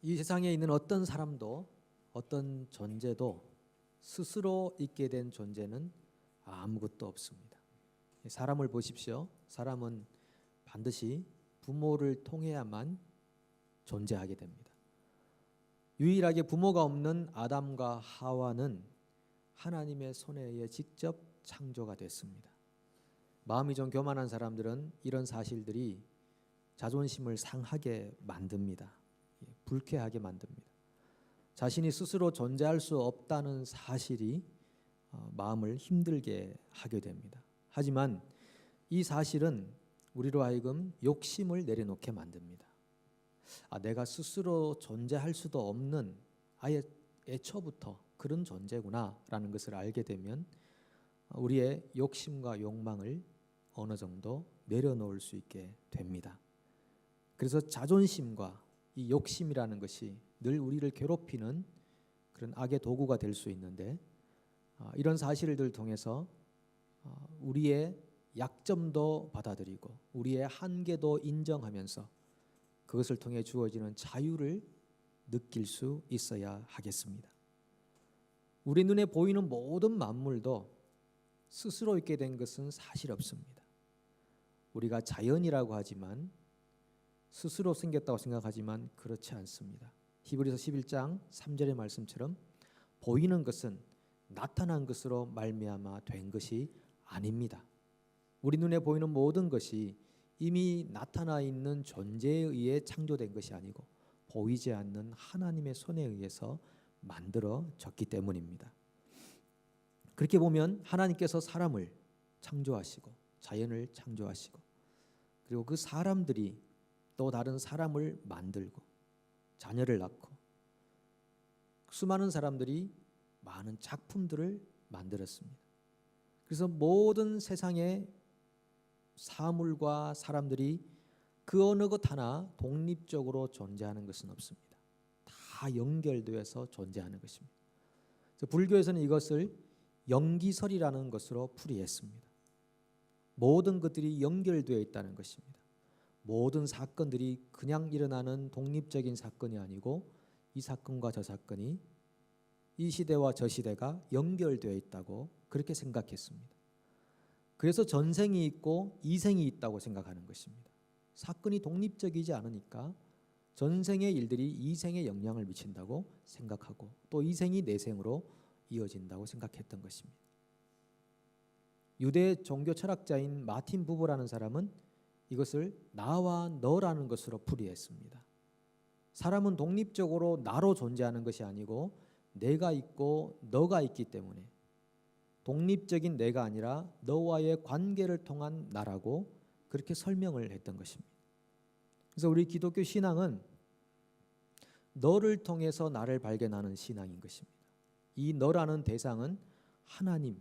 이 세상에 있는 어떤 사람도 어떤 존재도 스스로 있게 된 존재는 아무것도 없습니다. 사람을 보십시오. 사람은 반드시 부모를 통해야만 존재하게 됩니다. 유일하게 부모가 없는 아담과 하와는 하나님의 손에 의해 직접 창조가 됐습니다. 마음이 좀 교만한 사람들은 이런 사실들이 자존심을 상하게 만듭니다. 불쾌하게 만듭니다. 자신이 스스로 존재할 수 없다는 사실이 마음을 힘들게 하게 됩니다. 하지만 이 사실은 우리로 하여금 욕심을 내려놓게 만듭니다. 내가 스스로 존재할 수도 없는 아예 애초부터 그런 존재구나 라는 것을 알게 되면 우리의 욕심과 욕망을 어느 정도 내려놓을 수 있게 됩니다. 그래서 자존심과 이 욕심이라는 것이 늘 우리를 괴롭히는 그런 악의 도구가 될 수 있는데, 이런 사실을 통해서 우리의 약점도 받아들이고 우리의 한계도 인정하면서 그것을 통해 주어지는 자유를 느낄 수 있어야 하겠습니다. 우리 눈에 보이는 모든 만물도 스스로 있게 된 것은 사실 없습니다. 우리가 자연이라고 하지만 스스로 생겼다고 생각하지만 그렇지 않습니다. 히브리서 11장 3절의 말씀처럼 보이는 것은 나타난 것으로 말미암아 된 것이 아닙니다. 우리 눈에 보이는 모든 것이 이미 나타나 있는 존재에 의해 창조된 것이 아니고 보이지 않는 하나님의 손에 의해서 만들어졌기 때문입니다. 그렇게 보면 하나님께서 사람을 창조하시고 자연을 창조하시고 그리고 그 사람들이 또 다른 사람을 만들고 자녀를 낳고 수많은 사람들이 많은 작품들을 만들었습니다. 그래서 모든 세상의 사물과 사람들이 그 어느 것 하나 독립적으로 존재하는 것은 없습니다. 다 연결되어서 존재하는 것입니다. 불교에서는 이것을 연기설이라는 것으로 풀이했습니다. 모든 것들이 연결되어 있다는 것입니다. 모든 사건들이 그냥 일어나는 독립적인 사건이 아니고 이 사건과 저 사건이 이 시대와 저 시대가 연결되어 있다고 그렇게 생각했습니다. 그래서 전생이 있고 이생이 있다고 생각하는 것입니다. 사건이 독립적이지 않으니까 전생의 일들이 이생에 영향을 미친다고 생각하고 또 이생이 내생으로 이어진다고 생각했던 것입니다. 유대 종교 철학자인 마틴 부버라는 사람은 이것을 나와 너라는 것으로 풀이했습니다. 사람은 독립적으로 나로 존재하는 것이 아니고 내가 있고 너가 있기 때문에 독립적인 내가 아니라 너와의 관계를 통한 나라고 그렇게 설명을 했던 것입니다. 그래서 우리 기독교 신앙은 너를 통해서 나를 발견하는 신앙인 것입니다. 이 너라는 대상은 하나님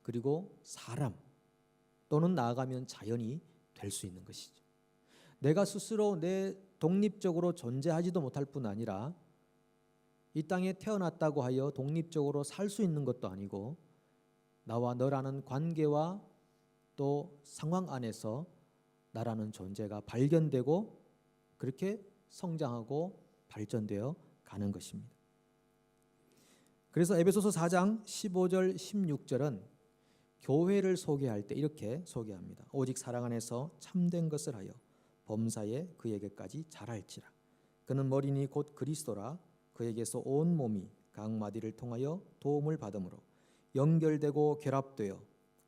그리고 사람 또는 나아가면 자연이 될 수 있는 것이죠. 내가 스스로 내 독립적으로 존재하지도 못할 뿐 아니라 이 땅에 태어났다고 하여 독립적으로 살 수 있는 것도 아니고 나와 너라는 관계와 또 상황 안에서 나라는 존재가 발견되고 그렇게 성장하고 발전되어 가는 것입니다. 그래서 에베소서 4장 15절 16절은 교회를 소개할 때 이렇게 소개합니다. 오직 사랑 안에서 참된 것을 하여 범사에 그에게까지 자랄지라. 그는 머리니 곧 그리스도라. 그에게서 온 몸이 각 마디를 통하여 도움을 받음으로 연결되고 결합되어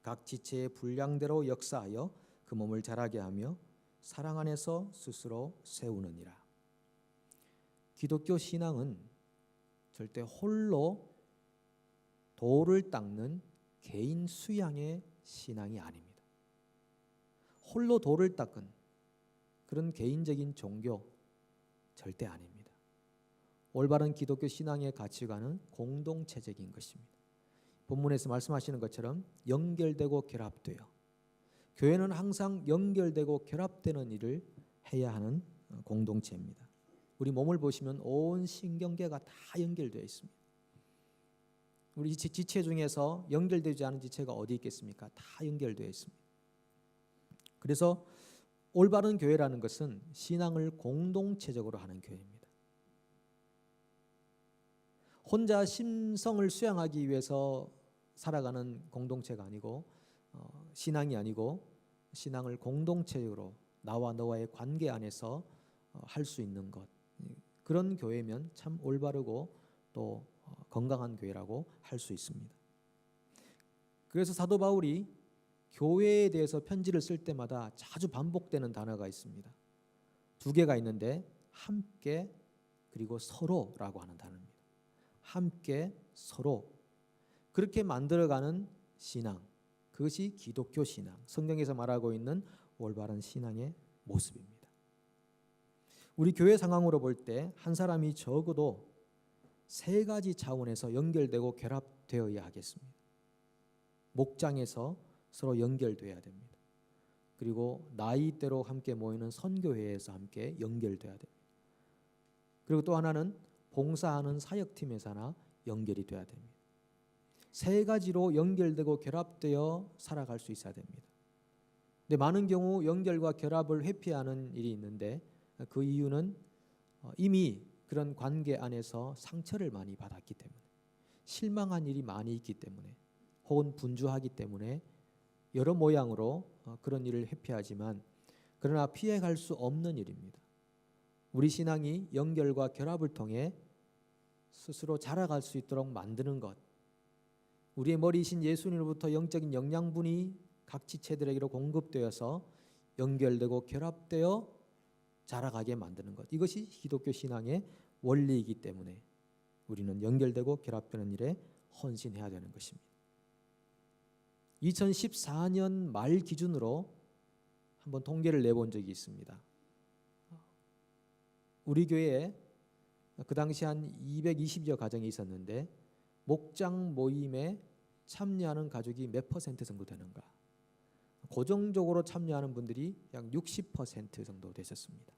각 지체의 분량대로 역사하여 그 몸을 자라게 하며 사랑 안에서 스스로 세우느니라. 기독교 신앙은 절대 홀로 도를 닦는 개인 수양의 신앙이 아닙니다. 홀로 도를 닦은 그런 개인적인 종교 절대 아닙니다. 올바른 기독교 신앙의 가치관은 공동체적인 것입니다. 본문에서 말씀하시는 것처럼 연결되고 결합되어 교회는 항상 연결되고 결합되는 일을 해야 하는 공동체입니다. 우리 몸을 보시면 온 신경계가 다 연결되어 있습니다. 우리 지체 중에서 연결되지 않은 지체가 어디 있겠습니까? 다 연결되어 있습니다. 그래서 올바른 교회라는 것은 신앙을 공동체적으로 하는 교회입니다. 혼자 심성을 수양하기 위해서 살아가는 공동체가 아니고 신앙이 아니고 신앙을 공동체로 나와 너와의 관계 안에서 할 수 있는 것, 그런 교회면 참 올바르고 또 건강한 교회라고 할 수 있습니다. 그래서 사도 바울이 교회에 대해서 편지를 쓸 때마다 자주 반복되는 단어가 있습니다. 두 개가 있는데 함께 그리고 서로라고 하는 단어입니다. 함께 서로 그렇게 만들어가는 신앙, 그것이 기독교 신앙, 성경에서 말하고 있는 올바른 신앙의 모습입니다. 우리 교회 상황으로 볼 때 한 사람이 적어도 세 가지 차원에서 연결되고 결합되어야 하겠습니다. 목장에서 서로 연결돼야 됩니다. 그리고 나이대로 함께 모이는 선교회에서 함께 연결돼야 됩니다. 그리고 또 하나는 봉사하는 사역팀에서나 연결이 돼야 됩니다. 세 가지로 연결되고 결합되어 살아갈 수 있어야 됩니다. 근데 많은 경우 연결과 결합을 회피하는 일이 있는데 그 이유는 이미 그런 관계 안에서 상처를 많이 받았기 때문에, 실망한 일이 많이 있기 때문에, 혹은 분주하기 때문에 여러 모양으로 그런 일을 회피하지만, 그러나 피해갈 수 없는 일입니다. 우리 신앙이 연결과 결합을 통해 스스로 자라갈 수 있도록 만드는 것, 우리의 머리이신 예수님으로부터 영적인 영양분이 각 지체들에게로 공급되어서 연결되고 결합되어 자라가게 만드는 것, 이것이 기독교 신앙의 원리이기 때문에 우리는 연결되고 결합되는 일에 헌신해야 되는 것입니다. 2014년 말 기준으로 한번 통계를 내본 적이 있습니다. 우리 교회에 그 당시 한 220여 가정이 있었는데 목장 모임에 참여하는 가족이 몇 퍼센트 정도 되는가? 고정적으로 참여하는 분들이 약 60% 정도 되셨습니다.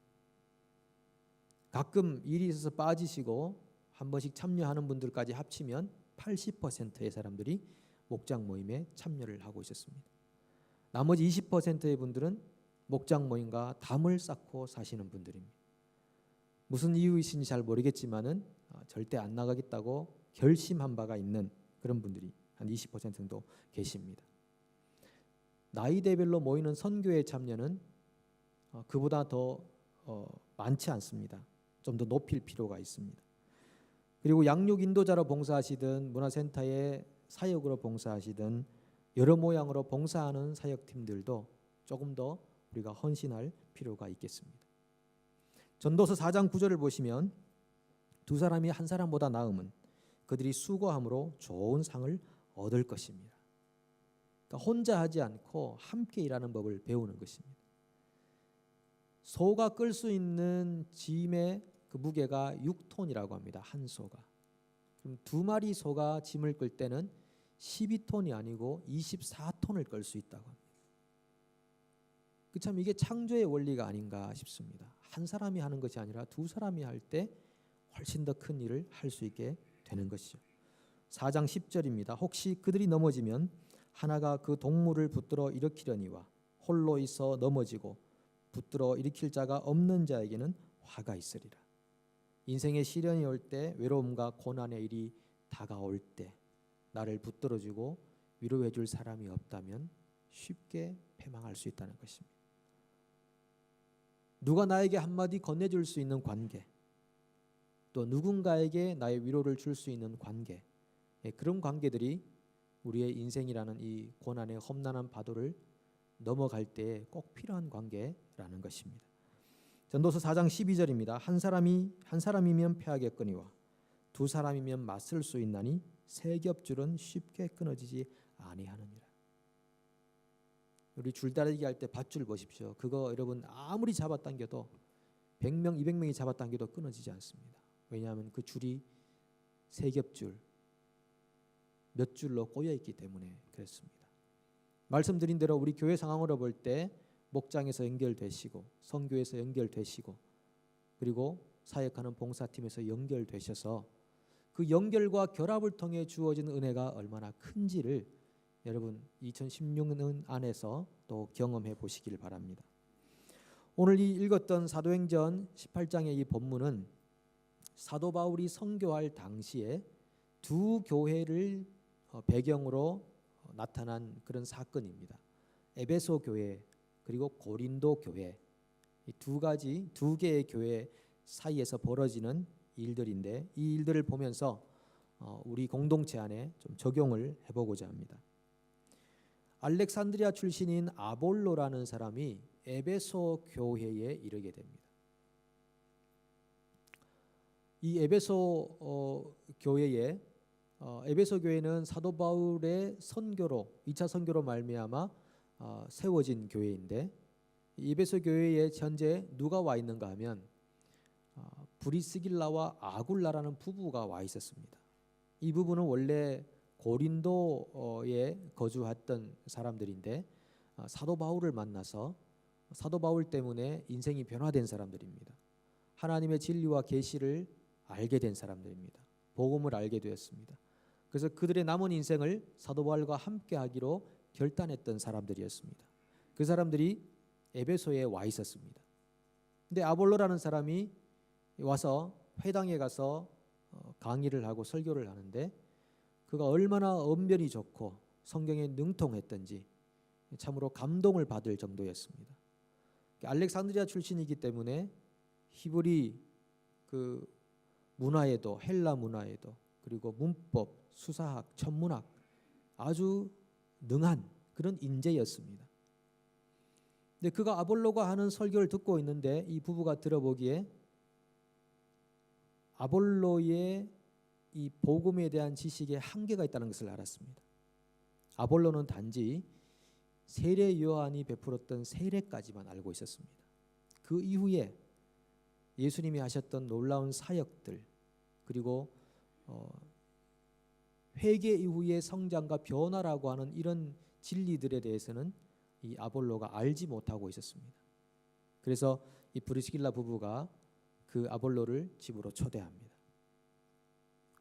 가끔 일이 있어서 빠지시고 한 번씩 참여하는 분들까지 합치면 80%의 사람들이 목장 모임에 참여를 하고 있었습니다. 나머지 20%의 분들은 목장 모임과 담을 쌓고 사시는 분들입니다. 무슨 이유이신지 잘 모르겠지만은 절대 안 나가겠다고 결심한 바가 있는 그런 분들이 한 20% 정도 계십니다. 나이대별로 모이는 선교회 참여는 그보다 더 많지 않습니다. 좀 더 높일 필요가 있습니다. 그리고 양육 인도자로 봉사하시든 문화센터에 사역으로 봉사하시든 여러 모양으로 봉사하는 사역팀들도 조금 더 우리가 헌신할 필요가 있겠습니다. 전도서 4장 9절을 보시면 두 사람이 한 사람보다 나음은 그들이 수고함으로 좋은 상을 얻을 것입니다. 그러니까 혼자 하지 않고 함께 일하는 법을 배우는 것입니다. 소가 끌 수 있는 짐의 그 무게가 6톤이라고 합니다. 한 소가. 그럼 두 마리 소가 짐을 끌 때는 12톤이 아니고 24톤을 끌 수 있다고 합니다. 참 이게 창조의 원리가 아닌가 싶습니다. 한 사람이 하는 것이 아니라 두 사람이 할 때 훨씬 더 큰 일을 할 수 있게 되는 것이죠. 4장 10절입니다. 혹시 그들이 넘어지면 하나가 그 동물을 붙들어 일으키려니와 홀로 있어 넘어지고 붙들어 일으킬 자가 없는 자에게는 화가 있으리라. 인생의 시련이 올 때, 외로움과 고난의 일이 다가올 때 나를 붙들어주고 위로해 줄 사람이 없다면 쉽게 패망할 수 있다는 것입니다. 누가 나에게 한마디 건네줄 수 있는 관계, 또 누군가에게 나의 위로를 줄 수 있는 관계, 그런 관계들이 우리의 인생이라는 이 고난의 험난한 파도를 넘어갈 때 꼭 필요한 관계라는 것입니다. 전도서 4장 12절입니다. 한 사람이면 패하겠거니와 두 사람이면 맞설 수 있나니 세 겹줄은 쉽게 끊어지지 아니하느니라. 우리 줄다리기 할 때 밧줄 보십시오. 그거 여러분 아무리 잡아당겨도 100명, 200명이 잡아당겨도 끊어지지 않습니다. 왜냐하면 그 줄이 세 겹줄, 몇 줄로 꼬여 있기 때문에 그렇습니다. 말씀드린 대로 우리 교회 상황으로 볼 때 목장에서 연결되시고 선교에서 연결되시고 그리고 사역하는 봉사팀에서 연결되셔서 그 연결과 결합을 통해 주어진 은혜가 얼마나 큰지를 여러분 2016년 안에서 또 경험해 보시길 바랍니다. 오늘 이 읽었던 사도행전 18장의 이 본문은 사도 바울이 선교할 당시에 두 교회를 배경으로 나타난 그런 사건입니다. 에베소 교회 그리고 고린도 교회, 이 두 개의 교회 사이에서 벌어지는 일들인데, 이 일들을 보면서 우리 공동체 안에 좀 적용을 해보고자 합니다. 알렉산드리아 출신인 아볼로라는 사람이 에베소 교회에 이르게 됩니다. 이 에베소 교회는 사도 바울의 선교로 2차 선교로 말미암아 세워진 교회인데, 이 에베소 교회에 현재 누가 와 있는가 하면 브리스길라와 아굴라라는 부부가 와 있었습니다. 이 부부는 원래 고린도에 거주했던 사람들인데 사도 바울을 만나서 사도 바울 때문에 인생이 변화된 사람들입니다. 하나님의 진리와 계시를 알게 된 사람들입니다. 복음을 알게 되었습니다. 그래서 그들의 남은 인생을 사도 바울과 함께 하기로 결단했던 사람들이었습니다. 그 사람들이 에베소에 와 있었습니다. 근데 아볼로라는 사람이 와서 회당에 가서 강의를 하고 설교를 하는데, 그가 얼마나 언변이 좋고 성경에 능통했던지 참으로 감동을 받을 정도였습니다. 알렉산드리아 출신이기 때문에 히브리 그 문화에도, 헬라 문화에도, 그리고 문법, 수사학, 천문학 아주 능한 그런 인재였습니다. 근데 그가 아볼로가 하는 설교를 듣고 있는데 이 부부가 들어보기에 아볼로의 이 복음에 대한 지식에 한계가 있다는 것을 알았습니다. 아볼로는 단지 세례 요한이 베풀었던 세례까지만 알고 있었습니다. 그 이후에 예수님이 하셨던 놀라운 사역들, 그리고 회개 이후의 성장과 변화라고 하는 이런 진리들에 대해서는 이 아볼로가 알지 못하고 있었습니다. 그래서 이 브리스길라 부부가 그 아볼로를 집으로 초대합니다.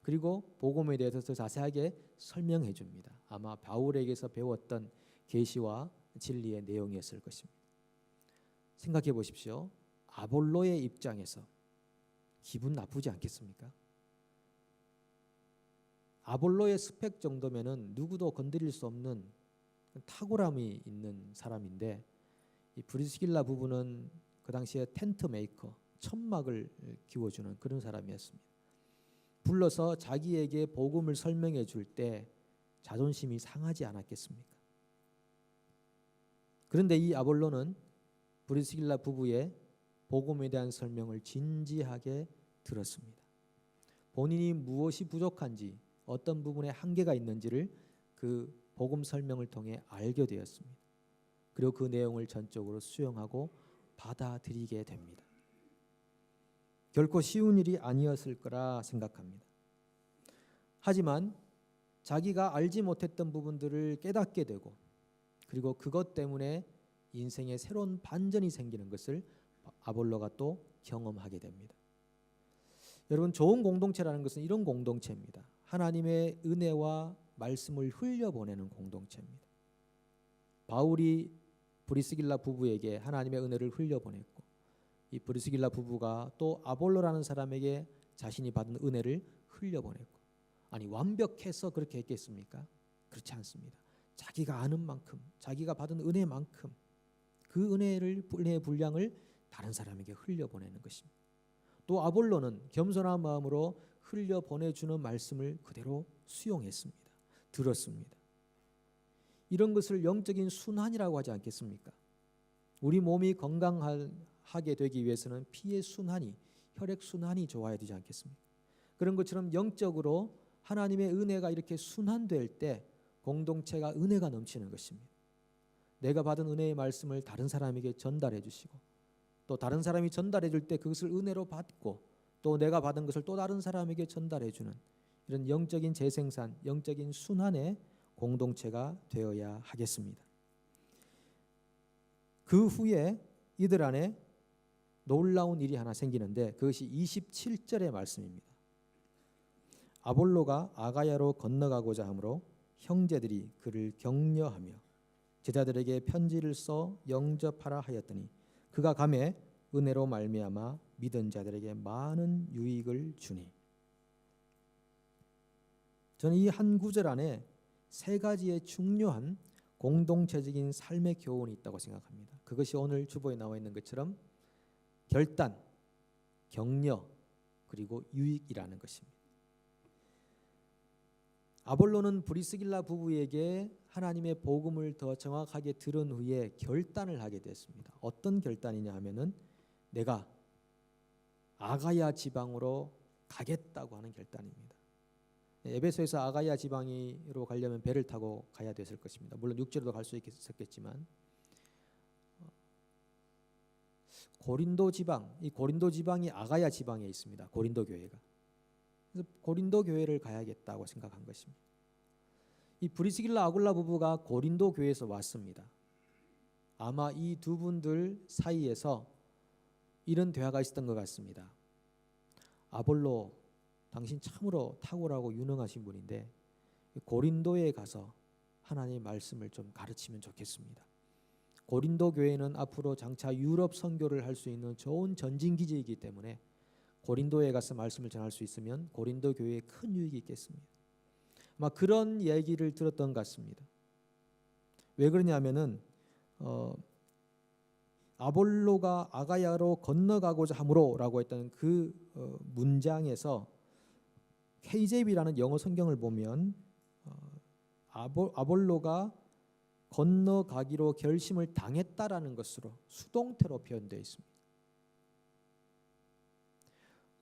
그리고 복음에 대해서 더 자세하게 설명해 줍니다. 아마 바울에게서 배웠던 계시와 진리의 내용이었을 것입니다. 생각해 보십시오. 아볼로의 입장에서 기분 나쁘지 않겠습니까? 아볼로의 스펙 정도면은 누구도 건드릴 수 없는 탁월함이 있는 사람인데, 이 브리스길라 부부는 그 당시에 텐트 메이커, 천막을 기워주는 그런 사람이었습니다. 불러서 자기에게 복음을 설명해 줄 때 자존심이 상하지 않았겠습니까? 그런데 이 아볼로는 브리스길라 부부의 복음에 대한 설명을 진지하게 들었습니다. 본인이 무엇이 부족한지, 어떤 부분에 한계가 있는지를 그 복음 설명을 통해 알게 되었습니다. 그리고 그 내용을 전적으로 수용하고 받아들이게 됩니다. 결코 쉬운 일이 아니었을 거라 생각합니다. 하지만 자기가 알지 못했던 부분들을 깨닫게 되고, 그리고 그것 때문에 인생에 새로운 반전이 생기는 것을 아볼로가 또 경험하게 됩니다. 여러분, 좋은 공동체라는 것은 이런 공동체입니다. 하나님의 은혜와 말씀을 흘려보내는 공동체입니다. 바울이 브리스길라 부부에게 하나님의 은혜를 흘려보냈고, 이 브리스길라 부부가 또 아볼로라는 사람에게 자신이 받은 은혜를 흘려보냈고, 아니 완벽해서 그렇게 했겠습니까? 그렇지 않습니다. 자기가 아는 만큼, 자기가 받은 은혜만큼 그 은혜의 분량을 다른 사람에게 흘려보내는 것입니다. 또 아볼로는 겸손한 마음으로 흘려보내주는 말씀을 그대로 수용했습니다. 들었습니다. 이런 것을 영적인 순환이라고 하지 않겠습니까? 우리 몸이 건강하게 되기 위해서는 피의 순환이, 혈액 순환이 좋아야 되지 않겠습니까? 그런 것처럼 영적으로 하나님의 은혜가 이렇게 순환될 때 공동체가 은혜가 넘치는 것입니다. 내가 받은 은혜의 말씀을 다른 사람에게 전달해 주시고, 또 다른 사람이 전달해 줄 때 그것을 은혜로 받고, 또 내가 받은 것을 또 다른 사람에게 전달해 주는 이런 영적인 재생산, 영적인 순환의 공동체가 되어야 하겠습니다. 그 후에 이들 안에 놀라운 일이 하나 생기는데, 그것이 27절의 말씀입니다. 아볼로가 아가야로 건너가고자 하므로 형제들이 그를 격려하며 제자들에게 편지를 써 영접하라 하였더니 그가 가매 은혜로 말미암아 믿은 자들에게 많은 유익을 주니. 저는 이 한 구절 안에 세 가지의 중요한 공동체적인 삶의 교훈이 있다고 생각합니다. 그것이 오늘 주보에 나와 있는 것처럼 결단, 격려, 그리고 유익이라는 것입니다. 아볼로는 브리스길라 부부에게 하나님의 복음을 더 정확하게 들은 후에 결단을 하게 됐습니다. 어떤 결단이냐 하면은 내가 아가야 지방으로 가겠다고 하는 결단입니다. 에베소에서 아가야 지방으로 가려면 배를 타고 가야 됐을 것입니다. 물론 육지로도 갈 수 있었겠지만 고린도 지방, 이 고린도 지방이 아가야 지방에 있습니다. 고린도 교회가. 그래서 고린도 교회를 가야겠다고 생각한 것입니다. 이 브리스길라 아굴라 부부가 고린도 교회에서 왔습니다. 아마 이 두 분들 사이에서 이런 대화가 있었던 것 같습니다. 아볼로, 당신 참으로 탁월하고 유능하신 분인데 고린도에 가서 하나님의 말씀을 좀 가르치면 좋겠습니다. 고린도 교회는 앞으로 장차 유럽 선교를 할 수 있는 좋은 전진기지이기 때문에 고린도에 가서 말씀을 전할 수 있으면 고린도 교회에 큰 유익이 있겠습니다. 아마 그런 얘기를 들었던 것 같습니다. 왜 그러냐면은 아볼로가 아가야로 건너가고자 함으로라고 했던 그 문장에서 KJV라는 영어 성경을 보면 아볼로가 건너가기로 결심을 당했다라는 것으로 수동태로 표현되어 있습니다.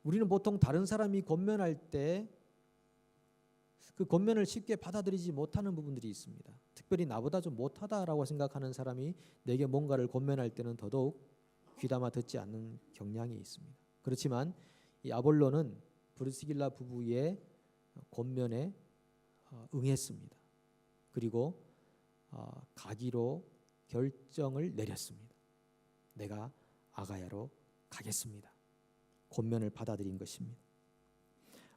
우리는 보통 다른 사람이 권면할 때 그 권면을 쉽게 받아들이지 못하는 부분들이 있습니다. 특별히 나보다 좀 못하다라고 생각하는 사람이 내게 뭔가를 권면할 때는 더더욱 귀담아 듣지 않는 경향이 있습니다. 그렇지만 이 아볼로는 브리스길라 부부의 권면에 응했습니다. 그리고 가기로 결정을 내렸습니다. 내가 아가야로 가겠습니다. 권면을 받아들인 것입니다.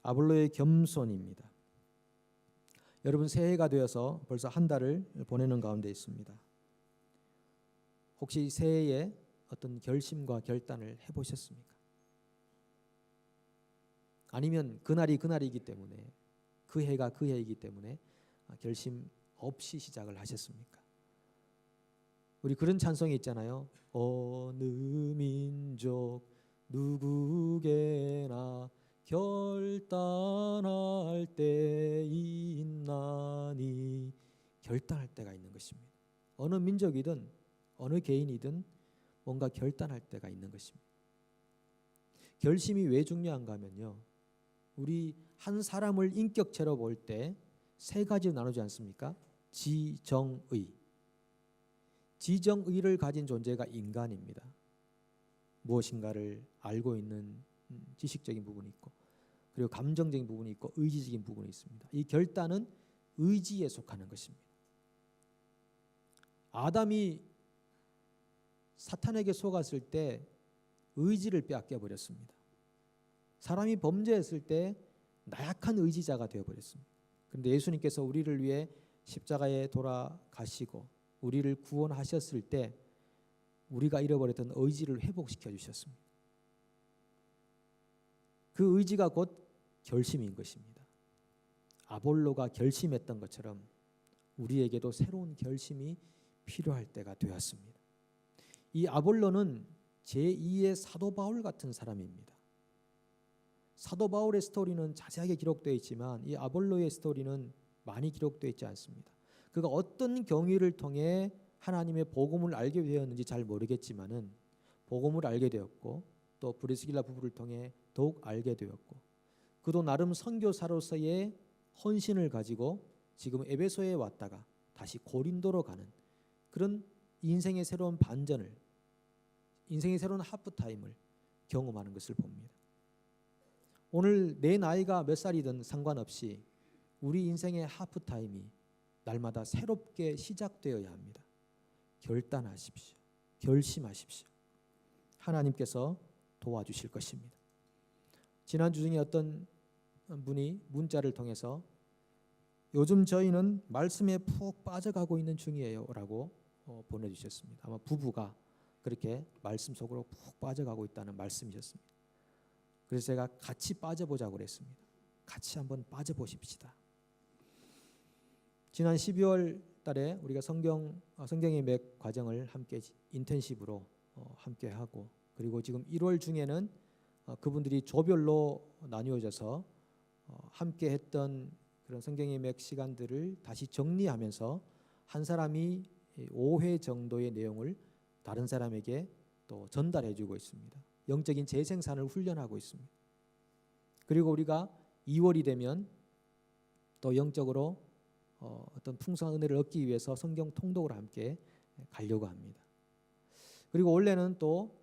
아볼로의 겸손입니다. 여러분 새해가 되어서 벌써 한 달을 보내는 가운데 있습니다. 혹시 새해에 어떤 결심과 결단을 해보셨습니까? 아니면 그날이 그날이기 때문에 그 해가 그 해이기 때문에 결심 없이 시작을 하셨습니까? 우리 그런 찬송이 있잖아요. 어느 민족 누구게나 결단할 때 있나니. 결단할 때가 있는 것입니다. 어느 민족이든 어느 개인이든 뭔가 결단할 때가 있는 것입니다. 결심이 왜 중요한가 하면요, 우리 한 사람을 인격체로 볼 때 세 가지로 나누지 않습니까? 지정의. 지정의를 가진 존재가 인간입니다. 무엇인가를 알고 있는 지식적인 부분이 있고, 그리고 감정적인 부분이 있고, 의지적인 부분이 있습니다. 이 결단은 의지에 속하는 것입니다. 아담이 사탄에게 속았을 때 의지를 빼앗겨 버렸습니다. 사람이 범죄했을 때 나약한 의지자가 되어버렸습니다. 그런데 예수님께서 우리를 위해 십자가에 돌아가시고 우리를 구원하셨을 때 우리가 잃어버렸던 의지를 회복시켜 주셨습니다. 그 의지가 곧 결심인 것입니다. 아볼로가 결심했던 것처럼 우리에게도 새로운 결심이 필요할 때가 되었습니다. 이 아볼로는 제2의 사도 바울 같은 사람입니다. 사도 바울의 스토리는 자세하게 기록되어 있지만 이 아볼로의 스토리는 많이 기록되어 있지 않습니다. 그가 어떤 경위를 통해 하나님의 복음을 알게 되었는지 잘 모르겠지만은 복음을 알게 되었고, 또 브리스길라 부부를 통해 더욱 알게 되었고, 그도 나름 선교사로서의 헌신을 가지고 지금 에베소에 왔다가 다시 고린도로 가는 그런 인생의 새로운 반전을, 인생의 새로운 하프타임을 경험하는 것을 봅니다. 오늘 내 나이가 몇 살이든 상관없이 우리 인생의 하프타임이 날마다 새롭게 시작되어야 합니다. 결단하십시오. 결심하십시오. 하나님께서 도와주실 것입니다. 지난주 중에 어떤 분이 문자를 통해서 요즘 저희는 말씀에 푹 빠져가고 있는 중이에요 라고 보내주셨습니다. 아마 부부가 그렇게 말씀 속으로 푹 빠져가고 있다는 말씀이셨습니다. 그래서 제가 같이 빠져보자고 그랬습니다. 같이 한번 빠져보십시다. 지난 12월 달에 우리가 성경의 맥 과정을 함께 인텐시브로 함께 하고, 그리고 지금 1월 중에는 그분들이 조별로 나뉘어져서 함께 했던 그런 성경의 맥 시간들을 다시 정리하면서 한 사람이 5회 정도의 내용을 다른 사람에게 또 전달해 주고 있습니다. 영적인 재생산을 훈련하고 있습니다. 그리고 우리가 2월이 되면 또 영적으로 어떤 풍성한 은혜를 얻기 위해서 성경 통독을 함께 가려고 합니다. 그리고 올해는 또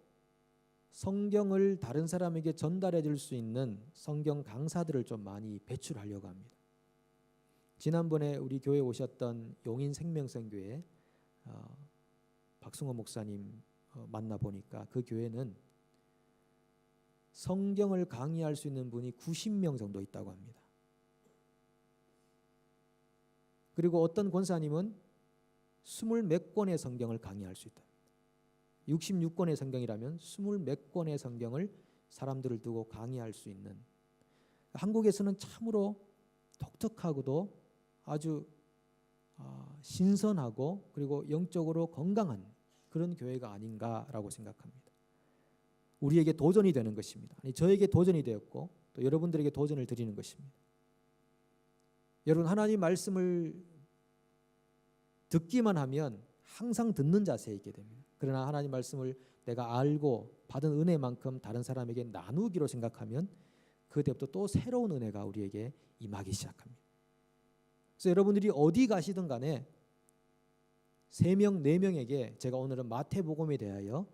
성경을 다른 사람에게 전달해 줄 수 있는 성경 강사들을 좀 많이 배출하려고 합니다. 지난번에 우리 교회에 오셨던 용인 생명선교회 박승호 목사님 만나보니까 그 교회는 성경을 강의할 수 있는 분이 90명 정도 있다고 합니다. 그리고 어떤 권사님은 20몇 권의 성경을 강의할 수 있다. 66권의 성경이라면 20몇 권의 성경을 사람들을 두고 강의할 수 있는, 한국에서는 참으로 독특하고도 아주 신선하고 그리고 영적으로 건강한 그런 교회가 아닌가라고 생각합니다. 우리에게 도전이 되는 것입니다. 아니, 저에게 도전이 되었고 또 여러분들에게 도전을 드리는 것입니다. 여러분, 하나님 말씀을 듣기만 하면 항상 듣는 자세에 있게 됩니다. 그러나 하나님 말씀을 내가 알고 받은 은혜만큼 다른 사람에게 나누기로 생각하면 그때부터 또 새로운 은혜가 우리에게 임하기 시작합니다. 그래서 여러분들이 어디 가시든 간에 3명, 4명에게 제가 오늘은 마태복음에 대하여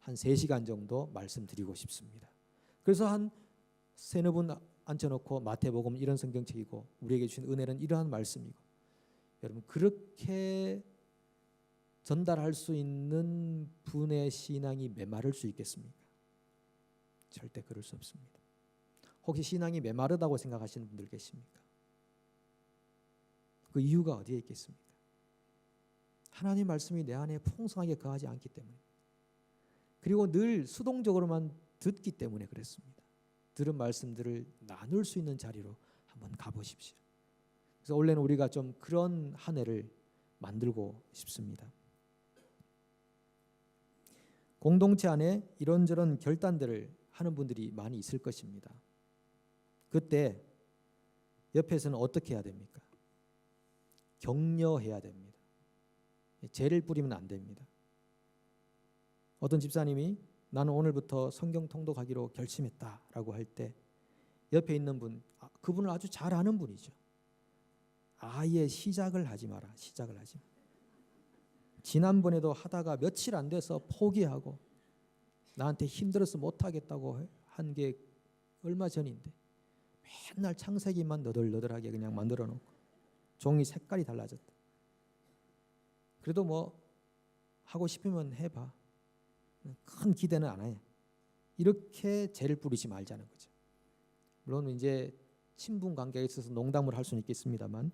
한 3시간 정도 말씀드리고 싶습니다. 그래서 한 3-4분 앉혀놓고 마태복음 이런 성경책이고 우리에게 주신 은혜는 이러한 말씀이고, 여러분 그렇게 전달할 수 있는 분의 신앙이 메마를 수 있겠습니까? 절대 그럴 수 없습니다. 혹시 신앙이 메마르다고 생각하시는 분들 계십니까? 그 이유가 어디에 있겠습니까? 하나님 말씀이 내 안에 풍성하게 거하지 않기 때문에, 그리고 늘 수동적으로만 듣기 때문에 그랬습니다. 들은 말씀들을 나눌 수 있는 자리로 한번 가보십시오. 그래서 원래는 우리가 좀 그런 한 해를 만들고 싶습니다. 공동체 안에 이런저런 결단들을 하는 분들이 많이 있을 것입니다. 그때 옆에서는 어떻게 해야 됩니까? 격려해야 됩니다. 죄를 뿌리면 안 됩니다. 어떤 집사님이 나는 오늘부터 성경 통독하기로 결심했다라고 할 때 옆에 있는 분, 그분을 아주 잘 아는 분이죠. 아예 시작을 하지 마라. 시작을 하지 마. 지난번에도 하다가 며칠 안 돼서 포기하고 나한테 힘들어서 못하겠다고 한 게 얼마 전인데 맨날 창세기만 너덜너덜하게 그냥 만들어 놓고 종이 색깔이 달라졌다. 그래도 뭐 하고 싶으면 해봐. 큰 기대는 안 해. 이렇게 죄를 뿌리지 말자는 거죠. 물론 이제 친분 관계에 있어서 농담을 할 수는 있겠습니다만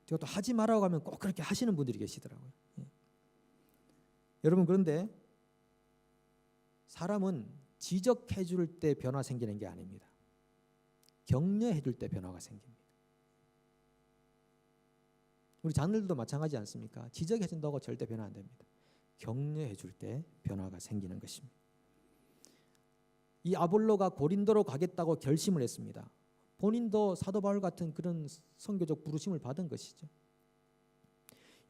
제가 또 하지 말라고 하면 꼭 그렇게 하시는 분들이 계시더라고요. 여러분, 그런데 사람은 지적해 줄 때 변화 생기는 게 아닙니다. 격려해 줄 때 변화가 생깁니다. 우리 자녀들도 마찬가지 않습니까? 지적해 준다고 절대 변화 안 됩니다. 격려해 줄 때 변화가 생기는 것입니다. 이 아볼로가 고린도로 가겠다고 결심을 했습니다. 본인도 사도 바울 같은 그런 선교적 부르심을 받은 것이죠.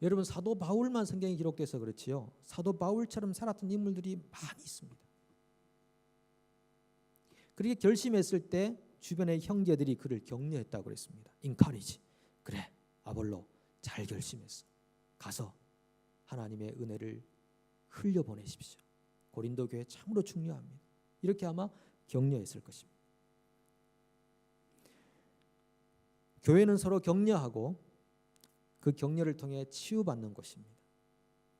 여러분, 사도 바울만 성경에 기록돼서 그렇지요. 사도 바울처럼 살았던 인물들이 많이 있습니다. 그렇게 결심했을 때 주변의 형제들이 그를 격려했다고 그랬습니다. encourage. 그래, 아볼로 잘 결심했어. 가서 하나님의 은혜를 흘려보내십시오. 고린도 교회 참으로 중요합니다. 이렇게 아마 격려했을 것입니다. 교회는 서로 격려하고 그 격려를 통해 치유받는 것입니다.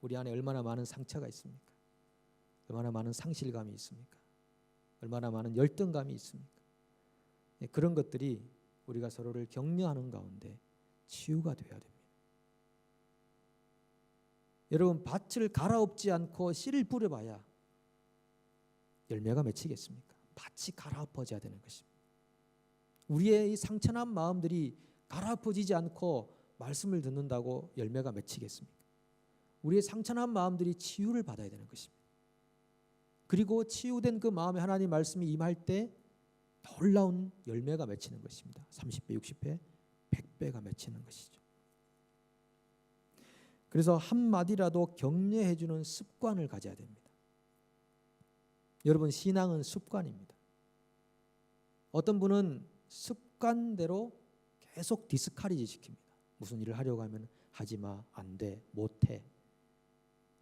우리 안에 얼마나 많은 상처가 있습니까? 얼마나 많은 상실감이 있습니까? 얼마나 많은 열등감이 있습니까? 그런 것들이 우리가 서로를 격려하는 가운데 치유가 되어야 됩니다. 여러분, 밭을 갈아엎지 않고 씨를 뿌려봐야 열매가 맺히겠습니까? 밭이 갈아엎어져야 되는 것입니다. 우리의 이 상처난 마음들이 가라앉히지 않고 말씀을 듣는다고 열매가 맺히겠습니까? 우리의 상처난 마음들이 치유를 받아야 되는 것입니다. 그리고 치유된 그 마음에 하나님 말씀이 임할 때 놀라운 열매가 맺히는 것입니다. 30배, 60배, 100배가 맺히는 것이죠. 그래서 한마디라도 격려해 주는 습관을 가져야 됩니다. 여러분, 신앙은 습관입니다. 어떤 분은 습관대로 계속 디스커리지 시킵니다. 무슨 일을 하려고 하면 하지 마, 안 돼, 못 해,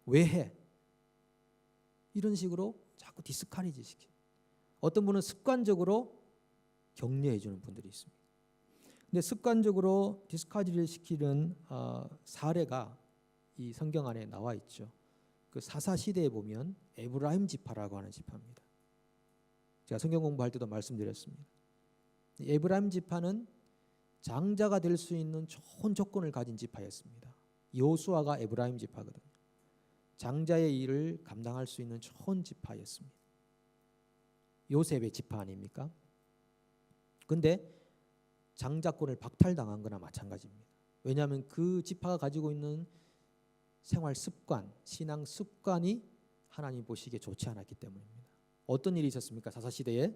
왜 해? 이런 식으로 자꾸 디스커리지 시킵니다. 어떤 분은 습관적으로 격려해 주는 분들이 있습니다. 근데 습관적으로 디스커리지를 시키는 사례가 이 성경 안에 나와 있죠. 그 사사 시대에 보면 에브라임 지파라고 하는 지파입니다. 제가 성경 공부할 때도 말씀드렸습니다. 에브라임 지파는 장자가 될 수 있는 좋은 조건을 가진 지파였습니다. 여호수아가 에브라임 지파거든요. 장자의 일을 감당할 수 있는 좋은 지파였습니다. 요셉의 지파 아닙니까? 근데 장자권을 박탈당한 거나 마찬가지입니다. 왜냐하면 그 지파가 가지고 있는 생활 습관, 신앙 습관이 하나님 보시기에 좋지 않았기 때문입니다. 어떤 일이 있었습니까? 사사시대에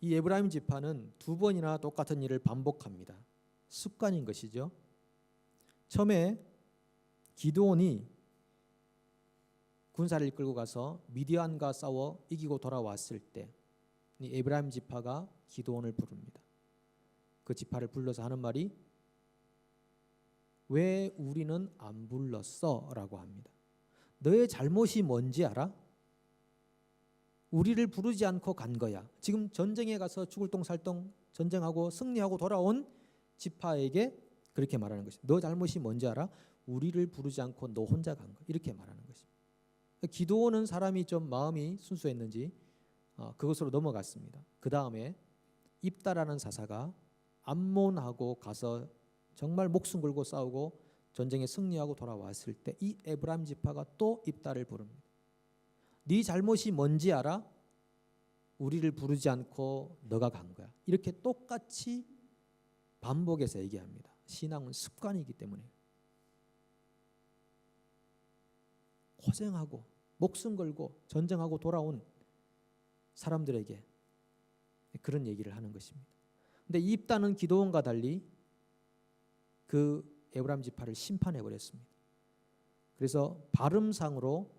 이 에브라임 지파는 두 번이나 똑같은 일을 반복합니다. 습관인 것이죠. 처음에 기드온이 군사를 이끌고 가서 미디안과 싸워 이기고 돌아왔을 때 이 에브라임 지파가 기드온을 부릅니다. 그 지파를 불러서 하는 말이 왜 우리는 안 불렀어? 라고 합니다. 너의 잘못이 뭔지 알아? 우리를 부르지 않고 간 거야. 지금 전쟁에 가서 죽을 똥살똥 전쟁하고 승리하고 돌아온 지파에게 그렇게 말하는 것입니다. 너 잘못이 뭔지 알아? 우리를 부르지 않고 너 혼자 간 거야. 이렇게 말하는 것입니다. 기드온은 사람이 좀 마음이 순수했는지 그것으로 넘어갔습니다. 그 다음에 입다라는 사사가 암몬하고 가서 정말 목숨 걸고 싸우고 전쟁에 승리하고 돌아왔을 때 이 에브라임 지파가 또 입다를 부릅니다. 네 잘못이 뭔지 알아? 우리를 부르지 않고 너가 간 거야. 이렇게 똑같이 반복해서 얘기합니다. 신앙은 습관이기 때문에 고생하고 목숨 걸고 전쟁하고 돌아온 사람들에게 그런 얘기를 하는 것입니다. 근데 이 입다는 기드온과 달리 그 에브라임 지파를 심판해 버렸습니다. 그래서 발음상으로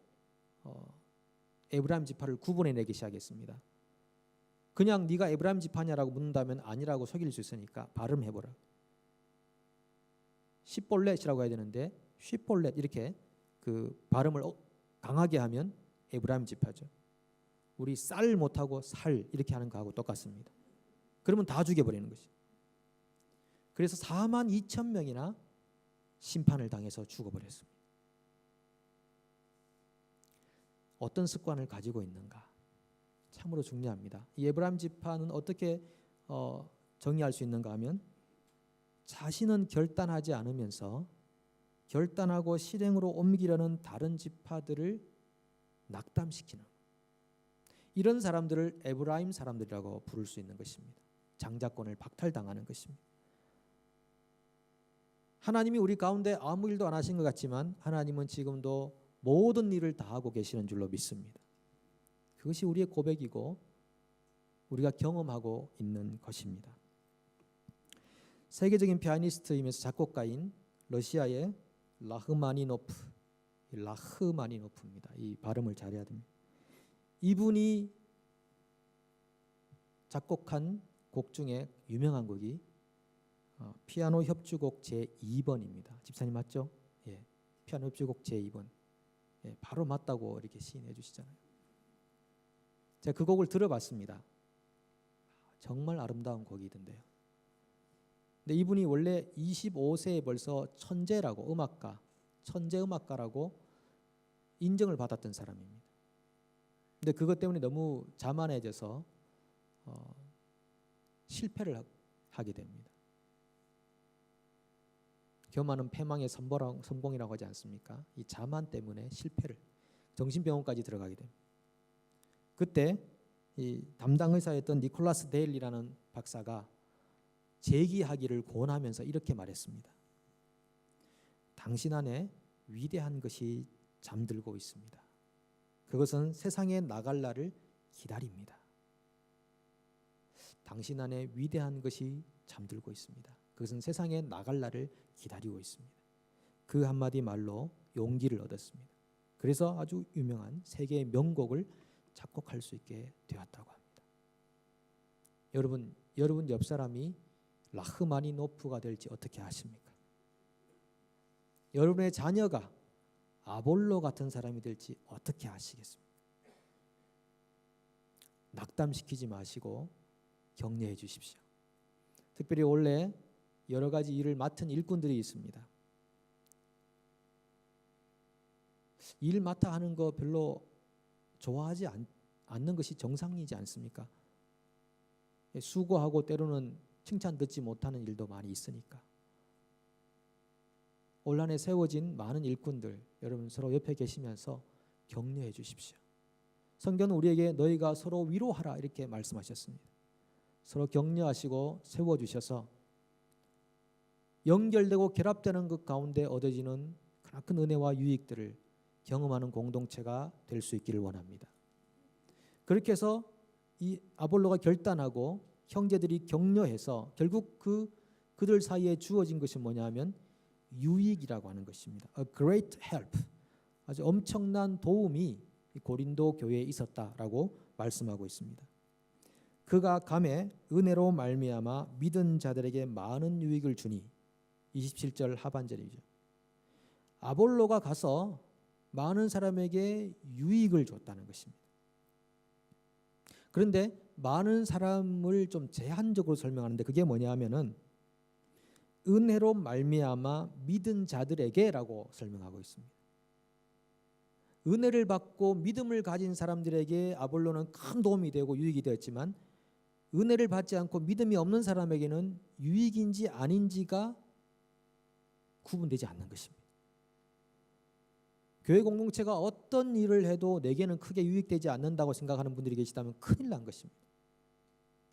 에브라임 지파를 구분해내기 시작했습니다. 그냥 네가 에브라임 지파냐라고 묻는다면 아니라고 속일 수 있으니까 발음해보라. 시볼렛이라고 해야 되는데 쉬볼렛 이렇게 그 발음을 강하게 하면 에브라임 지파죠. 우리 쌀 못하고 살 이렇게 하는 거하고 똑같습니다. 그러면 다 죽여버리는 것이. 그래서 4만 2천 명이나 심판을 당해서 죽어버렸습니다. 어떤 습관을 가지고 있는가? 참으로 중요합니다. 이 에브라임 지파는 어떻게 정의할 수 있는가 하면 자신은 결단하지 않으면서 결단하고 실행으로 옮기려는 다른 지파들을 낙담시키는 이런 사람들을 에브라임 사람들이라고 부를 수 있는 것입니다. 장자권을 박탈당하는 것입니다. 하나님이 우리 가운데 아무 일도 안 하신 것 같지만 하나님은 지금도 모든 일을 다 하고 계시는 줄로 믿습니다. 그것이 우리의 고백이고 우리가 경험하고 있는 것입니다. 세계적인 피아니스트이면서 작곡가인 러시아의 라흐마니노프입니다. 이 발음을 잘해야 됩니다. 이분이 작곡한 곡 중에 유명한 곡이 피아노 협주곡 제2번입니다. 집사님 맞죠? 예, 피아노 협주곡 제2번. 예, 바로 맞다고 이렇게 시인해 주시잖아요. 제가 그 곡을 들어봤습니다. 정말 아름다운 곡이던데요. 근데 이분이 원래 25세에 벌써 천재라고 천재 음악가라고 인정을 받았던 사람입니다. 근데 그것 때문에 너무 자만해져서 실패를 하게 됩니다. 교만은 패망의 선봉이라고 하지 않습니까? 이 자만 때문에 실패를 정신병원까지 들어가게 됩니다. 그때 이 담당 의사였던 니콜라스 데일리라는 박사가 제기하기를 권하면서 이렇게 말했습니다. 당신 안에 위대한 것이 잠들고 있습니다. 그것은 세상에 나갈 날을 기다립니다. 당신 안에 위대한 것이 잠들고 있습니다. 그것은 세상에 나갈 날을 기다리고 있습니다. 그 한마디 말로 용기를 얻었습니다. 그래서 아주 유명한 세계의 명곡을 작곡할 수 있게 되었다고 합니다. 여러분 옆 사람이 라흐마니노프가 될지 어떻게 아십니까? 여러분의 자녀가 아볼로 같은 사람이 될지 어떻게 아시겠습니까? 낙담시키지 마시고 격려해 주십시오. 특별히 원래 여러 가지 일을 맡은 일꾼들이 있습니다. 일 맡아 하는 거 별로 좋아하지 않는 것이 정상이지 않습니까? 수고하고 때로는 칭찬 듣지 못하는 일도 많이 있으니까. 온란에 세워진 많은 일꾼들, 여러분 서로 옆에 계시면서 격려해 주십시오. 성경은 우리에게 너희가 서로 위로하라 이렇게 말씀하셨습니다. 서로 격려하시고 세워주셔서 연결되고 결합되는 것 가운데 얻어지는 크나큰 은혜와 유익들을 경험하는 공동체가 될 수 있기를 원합니다. 그렇게 해서 이 아볼로가 결단하고 형제들이 격려해서 결국 그들 사이에 주어진 것이 뭐냐면 유익이라고 하는 것입니다. A great help. 아주 엄청난 도움이 고린도 교회에 있었다라고 말씀하고 있습니다. 그가 감에 은혜로 말미암아 믿은 자들에게 많은 유익을 주니 27절 하반절이죠. 아볼로가 가서 많은 사람에게 유익을 줬다는 것입니다. 그런데 많은 사람을 좀 제한적으로 설명하는데 그게 뭐냐면은 은혜로 말미암아 믿은 자들에게라고 설명하고 있습니다. 은혜를 받고 믿음을 가진 사람들에게 아볼로는 큰 도움이 되고 유익이 되었지만 은혜를 받지 않고 믿음이 없는 사람에게는 유익인지 아닌지가 구분되지 않는 것입니다. 교회 공동체가 어떤 일을 해도 내게는 크게 유익되지 않는다고 생각하는 분들이 계시다면 큰일 난 것입니다.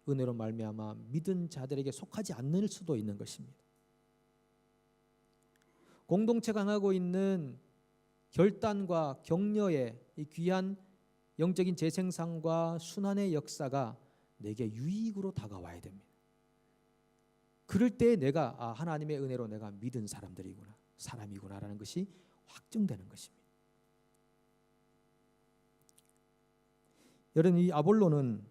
은혜로 말미암아 믿은 자들에게 속하지 않을 수도 있는 것입니다. 공동체가 행하고 있는 결단과 격려의 이 귀한 영적인 재생산과 순환의 역사가 내게 유익으로 다가와야 됩니다. 그럴 때 내가 하나님의 은혜로 내가 믿은 사람이구나라는 것이 확증되는 것입니다. 여러분, 이 아볼로는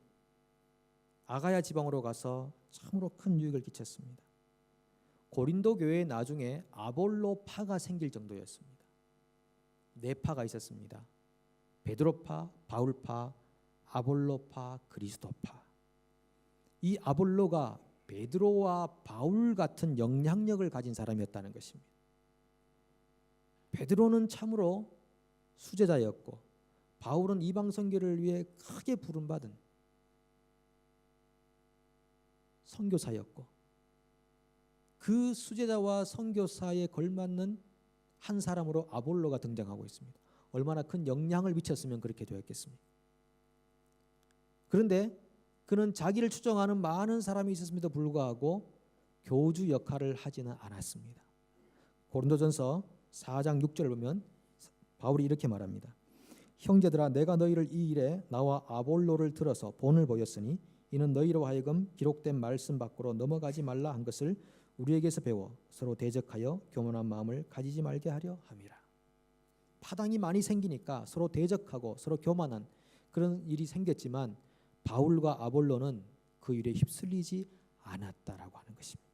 아가야 지방으로 가서 참으로 큰 유익을 끼쳤습니다. 고린도 교회에 나중에 아볼로파가 생길 정도였습니다. 네 파가 있었습니다. 베드로파, 바울파, 아볼로파, 그리스도파. 이 아볼로가 베드로와 바울 같은 영향력을 가진 사람이었다는 것입니다. 베드로는 참으로 수제자였고 바울은 이방 선교를 위해 크게 부름받은 선교사였고 그 수제자와 선교사에 걸맞는 한 사람으로 아볼로가 등장하고 있습니다. 얼마나 큰 영향을 미쳤으면 그렇게 되었겠습니까? 그런데 그는 자기를 추종하는 많은 사람이 있었음에도 불구하고 교주 역할을 하지는 않았습니다. 고린도전서 4장 6절을 보면 바울이 이렇게 말합니다. 형제들아 내가 너희를 이 일에 나와 아볼로를 들어서 본을 보였으니 이는 너희로 하여금 기록된 말씀 밖으로 넘어가지 말라 한 것을 우리에게서 배워 서로 대적하여 교만한 마음을 가지지 말게 하려 함이라. 파당이 많이 생기니까 서로 대적하고 서로 교만한 그런 일이 생겼지만 바울과 아볼로는 그 일에 휩쓸리지 않았다라고 하는 것입니다.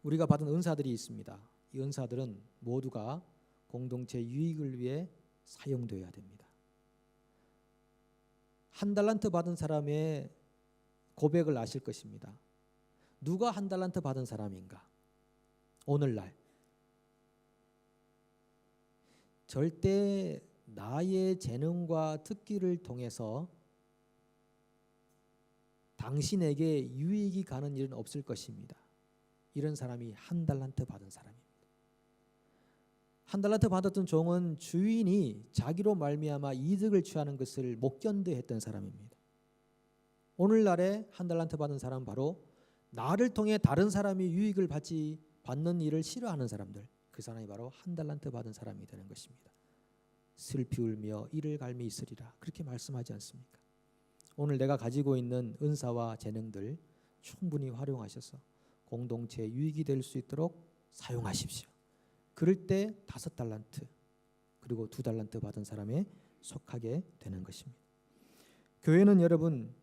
우리가 받은 은사들이 있습니다. 이 은사들은 모두가 공동체 유익을 위해 사용되어야 됩니다. 한 달란트 받은 사람의 고백을 아실 것입니다. 누가 한 달란트 받은 사람인가? 오늘날 절대 나의 재능과 특기를 통해서 당신에게 유익이 가는 일은 없을 것입니다. 이런 사람이 한 달란트 받은 사람입니다. 한 달란트 받았던 종은 주인이 자기로 말미암아 이득을 취하는 것을 못 견뎌했던 사람입니다. 오늘날에 한 달란트 받은 사람은 바로 나를 통해 다른 사람이 유익을 받는 일을 싫어하는 사람들, 그 사람이 바로 한 달란트 받은 사람이 되는 것입니다. 슬피 울며 이를 갈미 있으리라, 그렇게 말씀하지 않습니까? 오늘 내가 가지고 있는 은사와 재능들 충분히 활용하셔서 공동체에 유익이 될 수 있도록 사용하십시오. 그럴 때 5달란트 그리고 2달란트 받은 사람에 속하게 되는 것입니다. 교회는 여러분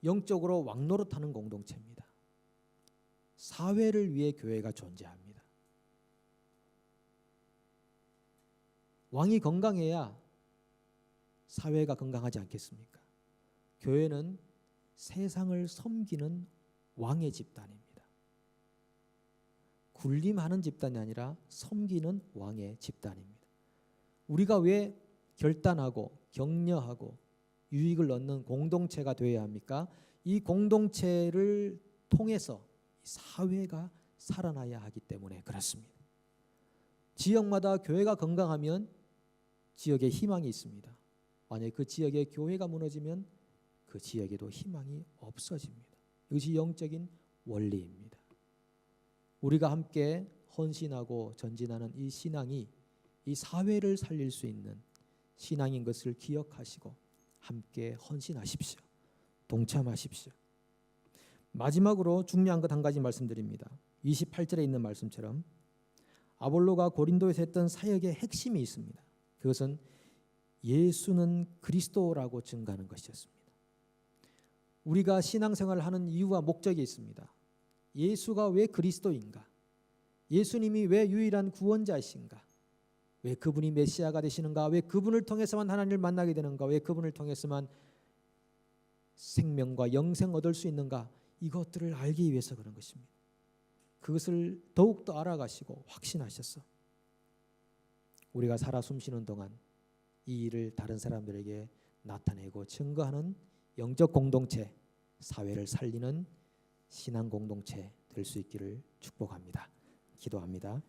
영적으로 왕노릇하는 공동체입니다. 사회를 위해 교회가 존재합니다. 왕이 건강해야 사회가 건강하지 않겠습니까? 교회는 세상을 섬기는 왕의 집단입니다. 군림하는 집단이 아니라 섬기는 왕의 집단입니다. 우리가 왜 결단하고 격려하고 유익을 얻는 공동체가 되어야 합니까? 이 공동체를 통해서 사회가 살아나야 하기 때문에 그렇습니다. 지역마다 교회가 건강하면 지역에 희망이 있습니다. 만약에 그 지역의 교회가 무너지면 그 지역에도 희망이 없어집니다. 이것이 영적인 원리입니다. 우리가 함께 헌신하고 전진하는 이 신앙이 이 사회를 살릴 수 있는 신앙인 것을 기억하시고 함께 헌신하십시오. 동참하십시오. 마지막으로 중요한 것 한 가지 말씀드립니다. 28절에 있는 말씀처럼 아볼로가 고린도에서 했던 사역의 핵심이 있습니다. 그것은 예수는 그리스도라고 증거하는 것이었습니다. 우리가 신앙생활을 하는 이유와 목적이 있습니다. 예수가 왜 그리스도인가? 예수님이 왜 유일한 구원자이신가? 왜 그분이 메시아가 되시는가? 왜 그분을 통해서만 하나님을 만나게 되는가? 왜 그분을 통해서만 생명과 영생 얻을 수 있는가? 이것들을 알기 위해서 그런 것입니다. 그것을 더욱더 알아가시고 확신하셔서 우리가 살아 숨쉬는 동안 이 일을 다른 사람들에게 나타내고 증거하는 영적 공동체, 사회를 살리는 신앙 공동체 될 수 있기를 축복합니다. 기도합니다.